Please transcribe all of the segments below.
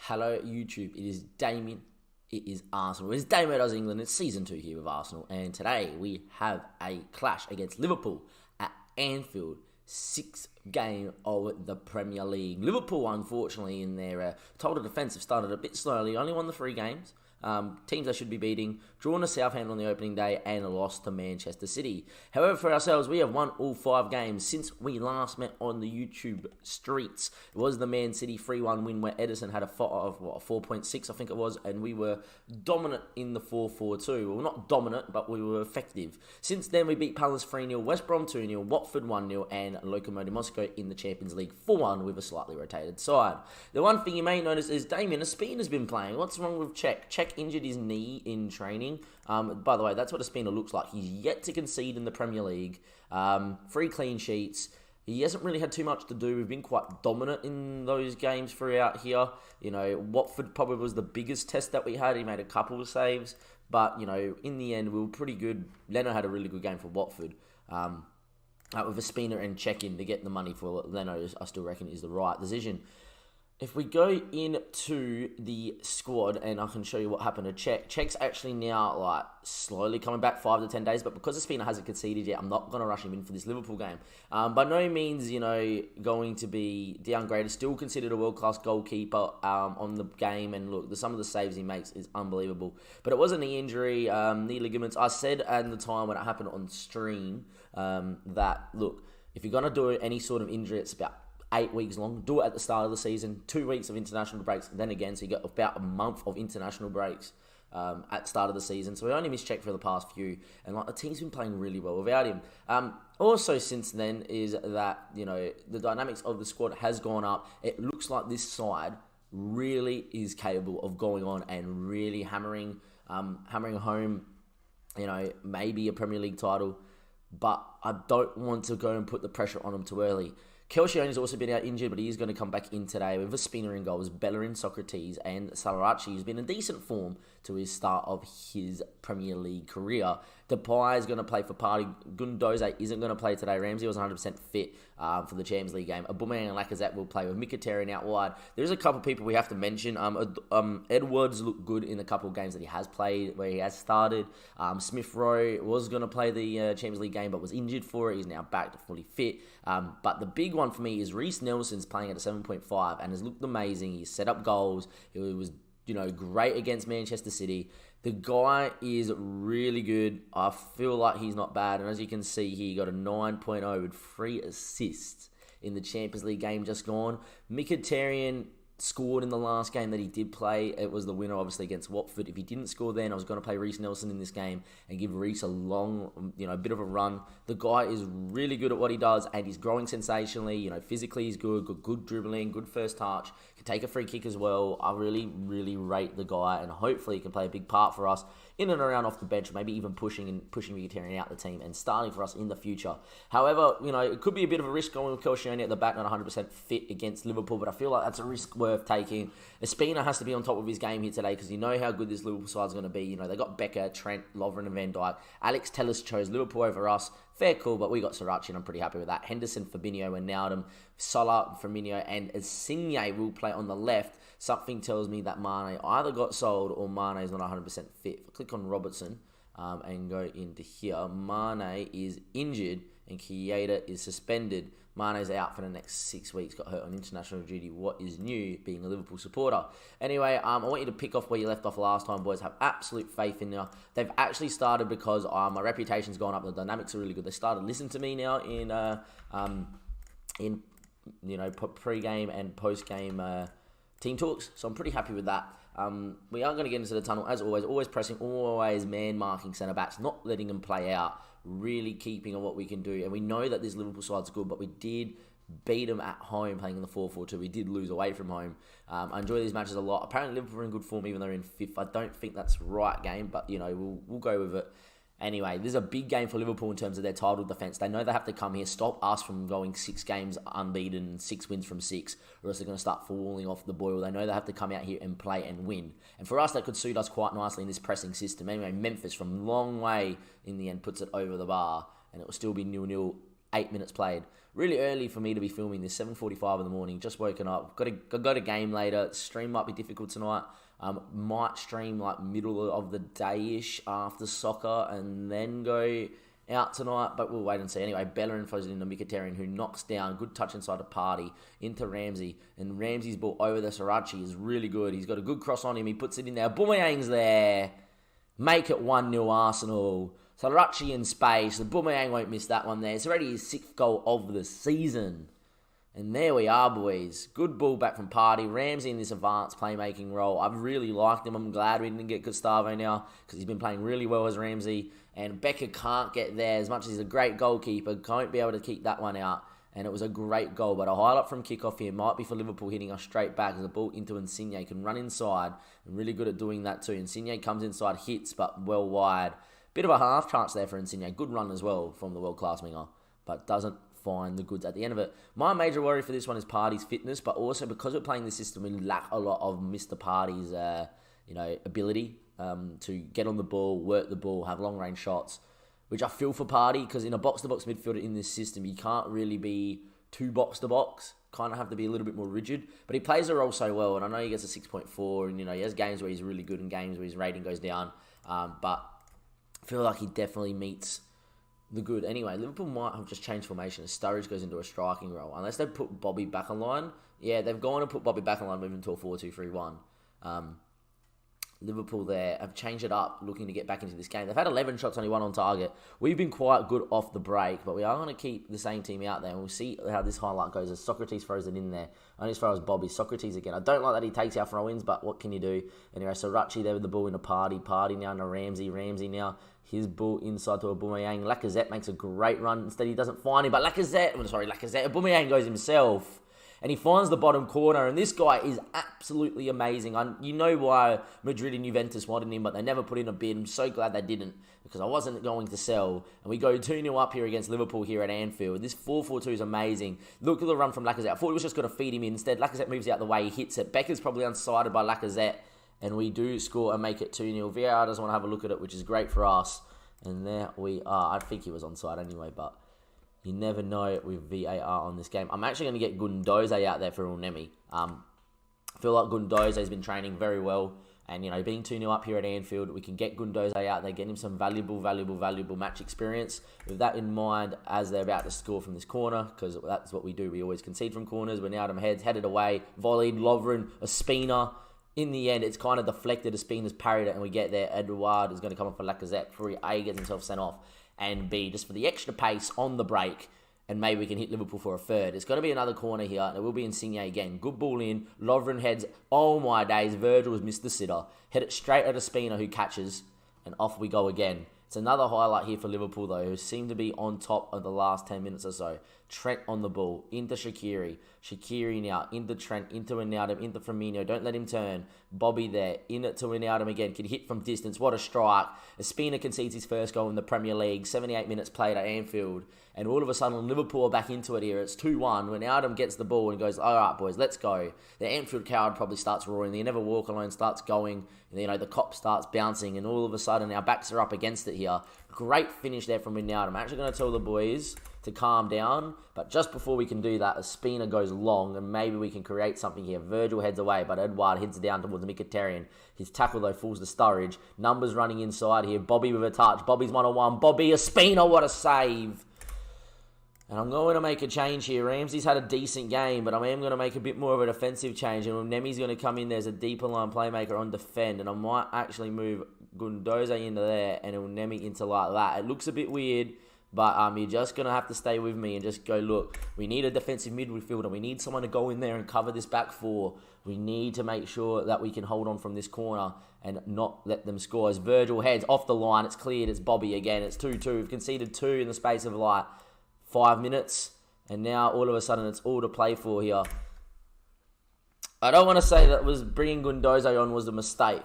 Hello YouTube, it is Damien, it is Arsenal, it's Damien Does England, it's Season 2 here with Arsenal, and today we have a clash against Liverpool at Anfield, 6th game of the Premier League. Liverpool, unfortunately, in their total defence have started a bit slowly, only won the 3 games. Teams they should be beating, drawn to Southampton on the opening day and lost to Manchester City. However, for ourselves, we have won all 5 games since we last met on the YouTube streets. It was the Man City 3-1 win where Edison had a 4.6, I think it was, and we were dominant in the 4-4-2. Well, not dominant, but we were effective. Since then, we beat Palace 3-0, West Brom 2-0, Watford 1-0, and Lokomotiv Moscow in the Champions League 4-1 with a slightly rotated side. The one thing you may notice is Damien Ospina has been playing. What's wrong with Czech? Czech injured his knee in training. By the way, that's what Ospina looks like. He's yet to concede in the Premier League. 3 clean sheets. He hasn't really had too much to do. We've been quite dominant in those games throughout here. You know, Watford probably was the biggest test that we had. He made a couple of saves. But, you know, in the end, we were pretty good. Leno had a really good game for Watford. With Ospina and Czech in to get the money for Leno, I still reckon is the right decision. If we go into the squad, and I can show you what happened to Czech. Czech's actually now, like, slowly coming back 5 to 10 days, but because Ospina hasn't conceded yet, I'm not going to rush him in for this Liverpool game. By no means, you know, going to be downgraded. Still considered a world-class goalkeeper on the game, and look, some of the saves he makes is unbelievable. But it was a knee injury, knee ligaments. I said at the time when it happened on stream that, look, if you're going to do any sort of injury, it's about 8 weeks long. Do it at the start of the season. 2 weeks of international breaks. And then again, so you got about a month of international breaks at the start of the season. So we only missed Czech for the past few. And like the team's been playing really well without him. Also since then is that, you know, the dynamics of the squad has gone up. It looks like this side really is capable of going on and really hammering home, you know, maybe a Premier League title. But I don't want to go and put the pressure on them too early. Koscielny's also been out injured, but he is going to come back in today with Ospina in goals, Bellerin, Socrates, and Salarachi, who's been in decent form to his start of his Premier League career. Depay is going to play for Party. Gundoze isn't going to play today. Ramsey was 100% fit for the Champions League game. Aubameyang and Lacazette will play with Mkhitaryan out wide. There's a couple of people we have to mention. Edwards looked good in a couple of games that he has played, where he has started. Smith Rowe was going to play the Champions League game, but was injured for it. He's now back to fully fit. But the big one for me is Reece Nelson's playing at a 7.5 and has looked amazing. He's set up goals. He was, you know, great against Manchester City. The guy is really good. I feel like he's not bad. And as you can see here, he got a 9.0 with 3 assists in the Champions League game just gone. Mkhitaryan scored in the last game that he did play. It was the winner, obviously, against Watford. If he didn't score then, I was going to play Reece Nelson in this game and give Reece a long, you know, bit of a run. The guy is really good at what he does, and he's growing sensationally. You know, physically he's good dribbling, good first touch, can take a free kick as well. I really, really rate the guy, and hopefully he can play a big part for us in and around off the bench, maybe even pushing Mkhitaryan out the team and starting for us in the future. However, you know, it could be a bit of a risk going with Koscielny at the back, not 100% fit against Liverpool, but I feel like that's a risk worth taking. Ospina has to be on top of his game here today because you know how good this Liverpool side's going to be. You know, they got Becker, Trent, Lovren and Van Dijk. Alex Telles chose Liverpool over us. Fair call, but we got Sriracha and I'm pretty happy with that. Henderson, Fabinho, and Wijnaldum, Salah, Firmino, and Insigne will play on the left. Something tells me that Mane either got sold or Mane is not 100% fit. If I click on Robertson and go into here, Mane is injured and Keita is suspended. Mane's out for the next 6 weeks, got hurt on international duty. What is new, being a Liverpool supporter? Anyway, I want you to pick off where you left off last time, boys. Have absolute faith in you. They've actually started because my reputation's gone up. The dynamics are really good. They started listening to me now in you know, pre-game and post-game team talks. So I'm pretty happy with that. We are going to get into the tunnel, as always pressing, always man-marking centre-backs, not letting them play out, really keeping on what we can do. And we know that this Liverpool side's good, but we did beat them at home playing in the 4-4-2. We did lose away from home. I enjoy these matches a lot. Apparently Liverpool are in good form even though they're in 5th. I don't think that's the right game, but, you know, we'll go with it. Anyway, this is a big game for Liverpool in terms of their title defence. They know they have to come here, stop us from going 6 games unbeaten, 6 wins from 6, or else they're going to start falling off the boil. They know they have to come out here and play and win. And for us, that could suit us quite nicely in this pressing system. Anyway, Memphis from long way in the end puts it over the bar, and it will still be 0-0 8 minutes played. Really early for me to be filming this, 7:45 in the morning, just woken up. Got a game later. Stream might be difficult tonight. Might stream like middle of the day-ish after soccer and then go out tonight, but we'll wait and see. Anyway, Bellerin throws it into Mkhitaryan, who knocks down, good touch inside the party, into Ramsey, and Ramsey's ball over the Sriracha is really good. He's got a good cross on him, he puts it in there, Aubameyang's there, make it 1-0 Arsenal. Sriracha in space, the Aubameyang won't miss that one there. It's already his 6th goal of the season. And there we are, boys. Good ball back from Party. Ramsey in this advanced playmaking role. I've really liked him. I'm glad we didn't get Gustavo now because he's been playing really well as Ramsey. And Becker can't get there as much as he's a great goalkeeper. Can't be able to keep that one out. And it was a great goal. But a highlight from kickoff here might be for Liverpool hitting us straight back as the ball into Insigne. Can run inside. And really good at doing that too. Insigne comes inside, hits, but well wide. Bit of a half chance there for Insigne. Good run as well from the world-class winger. But doesn't find the goods at the end of it. My major worry for this one is Party's fitness, but also because we're playing this system, we lack a lot of Mr. Party's ability to get on the ball, work the ball, have long-range shots, which I feel for Party, because in a box-to-box midfielder in this system, you can't really be too box-to-box. Kind of have to be a little bit more rigid, but he plays the role so well, and I know he gets a 6.4, and he has games where he's really good and games where his rating goes down, but I feel like he definitely meets the good. Anyway, Liverpool might have just changed formation as Sturridge goes into a striking role. Unless they put Bobby back on line. Yeah, they've gone and put Bobby back on line, moving to a 4-2-3-1. Liverpool there have changed it up, looking to get back into this game. They've had 11 shots, only 1 on target. We've been quite good off the break, but we are going to keep the same team out there, and we'll see how this highlight goes as Socrates throws it in there. Only as far as Bobby. Socrates again. I don't like that he takes our throw-ins, but what can you do? Anyway, Sriracha there with the ball in a Party. Party now to Ramsey. Ramsey now. His ball inside to Aubameyang. Lacazette makes a great run. Instead, he doesn't find him, but Aubameyang goes himself. And he finds the bottom corner, and this guy is absolutely amazing. You know why Madrid and Juventus wanted him, but they never put in a bid. I'm so glad they didn't, because I wasn't going to sell. And we go 2-0 up here against Liverpool here at Anfield. This 4-4-2 is amazing. Look at the run from Lacazette. I thought he was just going to feed him in. Instead, Lacazette moves out the way, he hits it. Becker's probably unsighted by Lacazette, and we do score and make it 2-0. VAR doesn't want to have a look at it, which is great for us. And there we are. I think he was onside anyway, but you never know with VAR on this game. I'm actually going to get Gundoze out there for Unemi. I feel like Gundoze has been training very well. And, being 2-0 up here at Anfield, we can get Gundoze out there, get him some valuable match experience. With that in mind, as they're about to score from this corner, because that's what we do. We always concede from corners. We're now at them heads, headed away, volleyed, Lovren, Ospina. In the end, it's kind of deflected. Ospina's parried it, and we get there. Edouard is going to come up for Lacazette. For A, gets himself sent off. And B, just for the extra pace on the break, and maybe we can hit Liverpool for a third. It's going to be another corner here, and it will be Insigne again. Good ball in. Lovren heads. Oh my days, Virgil has missed the sitter. Head it straight at Ospina, who catches, and off we go again. It's another highlight here for Liverpool, though, who seem to be on top of the last 10 minutes or so. Trent on the ball, into Shaqiri. Shaqiri now, into Trent, into Wijnaldum, into Firmino. Don't let him turn. Bobby there, in it to Wijnaldum again. Can hit from distance. What a strike. Ospina concedes his first goal in the Premier League. 78 minutes played at Anfield. And all of a sudden, Liverpool are back into it here. It's 2-1. Wijnaldum gets the ball and goes, all right, boys, let's go. The Anfield crowd probably starts roaring. The Never Walk Alone starts going. And, the cop starts bouncing. And all of a sudden, our backs are up against it here. Great finish there from Wijnaldum. I'm actually going to tell the boys to calm down, but just before we can do that, Ospina goes long, and maybe we can create something here. Virgil heads away, but Edouard heads down towards Mkhitaryan. His tackle, though, falls to Sturridge. Numbers running inside here. Bobby with a touch. Bobby's 1-on-1. Bobby, Ospina, what a save. And I'm going to make a change here. Ramsey's had a decent game, but I am going to make a bit more of a defensive change, and Nemi's going to come in there as a deeper line playmaker on defend, and I might actually move Gundoze into there and Nemi into like that. It looks a bit weird, but you're just going to have to stay with me and just go, look, we need a defensive midfielder. We need someone to go in there and cover this back four. We need to make sure that we can hold on from this corner and not let them score. As Virgil heads off the line, it's cleared. It's Bobby again. It's 2-2. We've conceded 2 in the space of 5 minutes. And now all of a sudden it's all to play for here. I don't want to say that bringing Gundoze on was a mistake.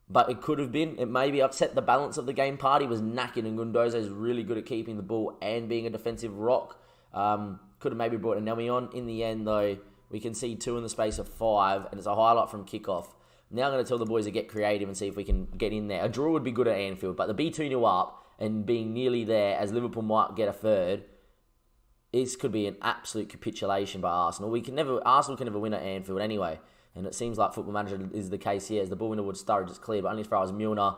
But it could have been. It maybe upset the balance of the game. Party was knacking, and Gundoze is really good at keeping the ball and being a defensive rock. Could have maybe brought Anelmi on. In the end, though, we can see 2 in the space of 5, and it's a highlight from kickoff. I'm now going to tell the boys to get creative and see if we can get in there. A draw would be good at Anfield, but the B 2-0 up and being nearly there, as Liverpool might get a third, this could be an absolute capitulation by Arsenal. Arsenal can never win at Anfield anyway. And it seems like Football Manager is the case here, as the ball in towards Sturridge is cleared, but only as far as Milner,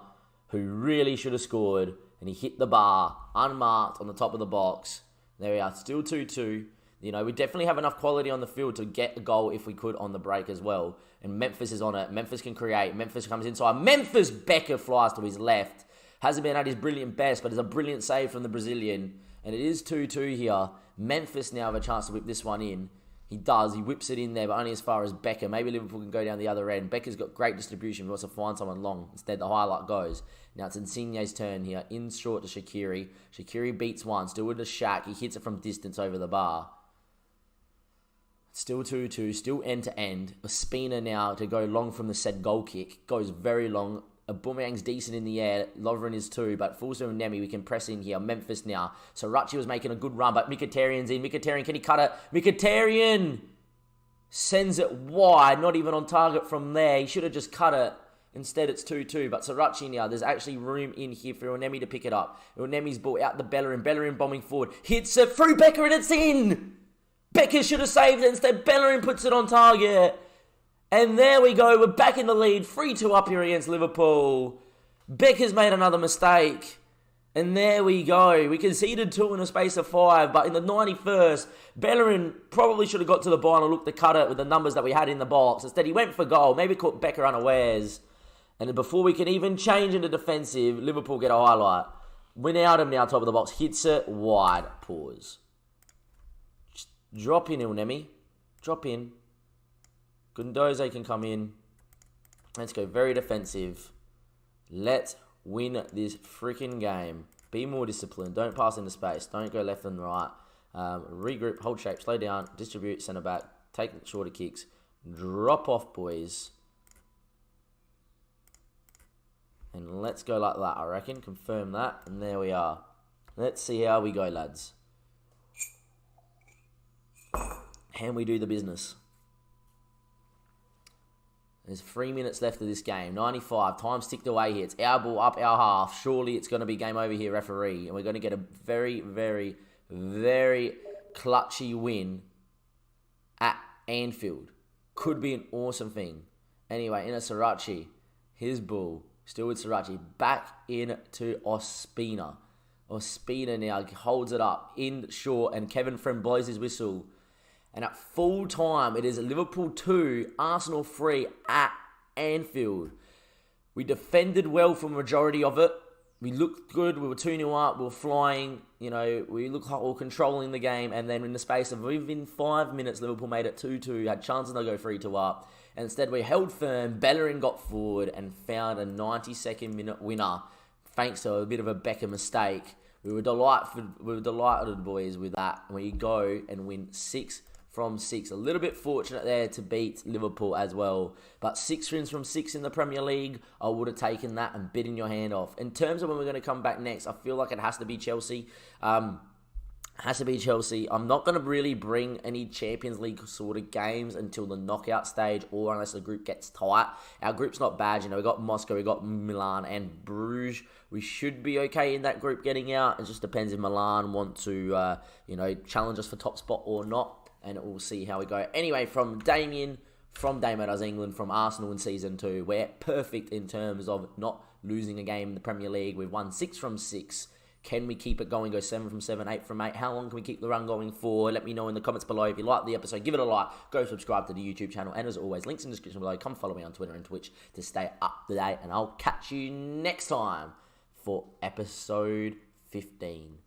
who really should have scored, and he hit the bar, unmarked, on the top of the box. There we are, still 2-2. You know, we definitely have enough quality on the field to get a goal if we could on the break as well. And Memphis is on it. Memphis can create. Memphis comes inside. Memphis Becker flies to his left. Hasn't been at his brilliant best, but it's a brilliant save from the Brazilian. And it is 2-2 here. Memphis now have a chance to whip this one in. He does. He whips it in there, but only as far as Becker. Maybe Liverpool can go down the other end. Becker's got great distribution. He wants to find someone long. Instead, the highlight goes. Now it's Insigne's turn here. In short to Shaqiri. Shaqiri beats one. Still with the Shaq. He hits it from distance over the bar. Still 2-2. Still end-to-end. Ospina now to go long from the said goal kick. Goes very long. Aubameyang's decent in the air. Lovren is too, but falls to Nemi. We can press in here. Memphis now. Sriracha was making a good run, but Mkhitaryan's in. Mkhitaryan, can he cut it? Mkhitaryan sends it wide. Not even on target from there. He should have just cut it. Instead, it's 2-2. But Sriracha now. There's actually room in here for Nemi to pick it up. Nemi's ball out the Bellerin. Bellerin bombing forward. Hits it through Becker and it's in. Becker should have saved it. Instead, Bellerin puts it on target. And there we go. We're back in the lead. 3-2 up here against Liverpool. Becker's made another mistake. And there we go. We conceded 2 in a space of 5. But in the 91st, Bellerin probably should have got to the ball and looked to cut it with the numbers that we had in the box. Instead, he went for goal. Maybe caught Becker unawares. And then before we can even change into defensive, Liverpool get a highlight. Wijnaldum now top of the box. Hits it wide. Pause. Just drop in, Ilnemi. Drop in. Gundoze can come in. Let's go very defensive. Let's win this freaking game. Be more disciplined. Don't pass into space. Don't go left and right. Regroup, hold shape, slow down, distribute, centre back, take shorter kicks. Drop off, boys. And let's go like that, I reckon. Confirm that. And there we are. Let's see how we go, lads. Can we do the business? There's 3 minutes left of this game. 95. Time ticked away here. It's our ball up our half. Surely it's going to be game over here, referee. And we're going to get a very, very, very clutchy win at Anfield. Could be an awesome thing. Anyway, in a Sriracha. His ball. Still with Sriracha. Back into Ospina. Ospina now holds it up in short. And Kevin Friend blows his whistle. And at full time, it is Liverpool 2, Arsenal 3 at Anfield. We defended well for the majority of it. We looked good. We were 2-0 up. We were flying. You know, we looked like we were controlling the game. And then in the space of within 5 minutes, Liverpool made it 2-2. Had chances to go 3-2 up. And instead, we held firm. Bellerin got forward and found a 92nd minute winner. Thanks to a bit of a Becker mistake. We were delighted, boys, with that. We go and win 6 from 6. A little bit fortunate there to beat Liverpool as well. But 6 wins from 6 in the Premier League, I would have taken that and bitten your hand off. In terms of when we're going to come back next, I feel like it has to be Chelsea. I'm not going to really bring any Champions League sort of games until the knockout stage or unless the group gets tight. Our group's not bad. You know, we got Moscow, we got Milan and Bruges. We should be okay in that group getting out. It just depends if Milan want to, challenge us for top spot or not. And we'll see how we go. Anyway, from Damien, from Dammo Does England, from Arsenal in Season 2, we're perfect in terms of not losing a game in the Premier League. We've won 6 from 6. Can we keep it going, go 7 from 7, 8 from 8? How long can we keep the run going for? Let me know in the comments below. If you like the episode, give it a like. Go subscribe to the YouTube channel. And as always, links in the description below. Come follow me on Twitter and Twitch to stay up to date. And I'll catch you next time for episode 15.